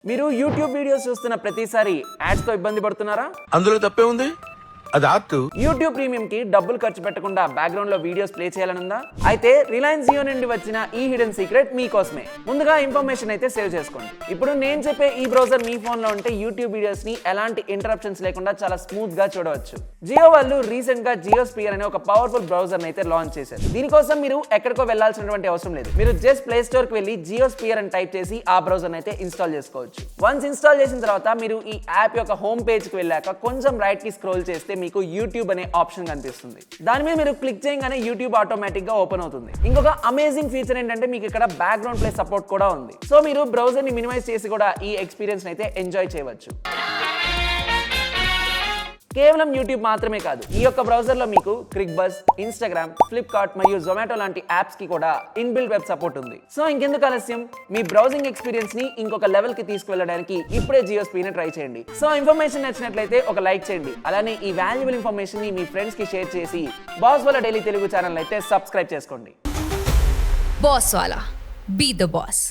మీరు YouTube videos చూస్తున్న ప్రతిసారి యాడ్స్ తో ఇబ్బంది పడుతున్నారా? అందులో తప్పే ఉంది. అది ఆర్ట్. యూట్యూబ్ ప్రీమియం కి డబ్బులు ఖర్చు పెట్టకుండా బ్యాక్గ్రౌండ్ లో వీడియోస్ ప్లే చేయాలనుందా? అయితే రిలయన్స్ జియో నుండి వచ్చిన ఈ హిడెన్ సీక్రెట్ మీకోసమే. ముందుగా ఇన్ఫర్మేషన్ అయితే సేవ్ చేసుకోండి. ఇప్పుడు నేను చెప్పే ఈ బ్రౌజర్ మీ ఫోన్ లో ఉంటే యూట్యూబ్ వీడియోస్ ని ఎలాంటి ఇంటరప్షన్స్ లేకుండా చాలా స్మూత్ గా చూడవచ్చు. జియో వాళ్ళు రీసెంట్ గా జియో స్పియర్ అనే ఒక పవర్ఫుల్ బ్రౌజర్ అయితే లాంచ్ చేశారు. దీనికోసం మీరు ఎక్కడికో వెళ్లాల్సినటువంటి అవసరం లేదు. మీరు జస్ట్ ప్లే స్టోర్ కి వెళ్ళి జియో స్పియర్ అని టైప్ చేసి ఆ బ్రౌజర్ అయితే ఇన్స్టాల్ చేసుకోవచ్చు. వన్స్ ఇన్స్టాల్ చేసిన తర్వాత మీరు ఈ యాప్ యొక్క హోమ్ పేజ్ కి వెళ్ళాక కొంచెం రైట్ కి స్క్రోల్ చేస్తే మీకు యూట్యూబ్ అనే ఆప్షన్ కనిపిస్తుంది. దాని మీద మీరు క్లిక్ చేయగానే యూట్యూబ్ ఆటోమేటిక్ గా ఓపెన్ అవుతుంది. ఇంకొక అమేజింగ్ ఫీచర్ ఏంటంటే మీకు ఇక్కడ బ్యాక్గ్రౌండ్ ప్లే సపోర్ట్ కూడా ఉంది. సో మీరు బ్రౌజర్ ని మినిమైజ్ చేసి కూడా ఈ ఎక్స్పీరియన్స్ అయితే ఎంజాయ్ చేయవచ్చు. కేవలం యూట్యూబ్ మాత్రమే కాదు, ఈ యొక్క బ్రౌజర్ లో మీకు క్రిక్బజ్, ఇన్స్టాగ్రామ్, ఫ్లిప్కార్ట్ మరియు జొమాటో లాంటి యాప్స్ కి కూడా ఇన్బిల్ట్ వెబ్ సపోర్ట్ ఉంది. సో ఇంకెందుకు ఆలస్యం, మీ బ్రౌజింగ్ ఎక్స్పీరియన్స్ ని ఇంకొక లెవెల్ కి తీసుకువెళ్ళడానికి ఇప్పుడే జియో స్పియర్ ని ట్రై చేయండి. సో ఇన్ఫర్మేషన్ నచ్చినట్లయితే ఒక లైక్ చేయండి. అలానే ఈ వాల్యుబుల్ ఇన్ఫర్మేషన్ ని మీ ఫ్రెండ్స్ కి షేర్ చేసి boss Wala daily Telugu channel అయితే సబ్స్క్రైబ్ చేసుకోండి. Boss Wala, be the boss.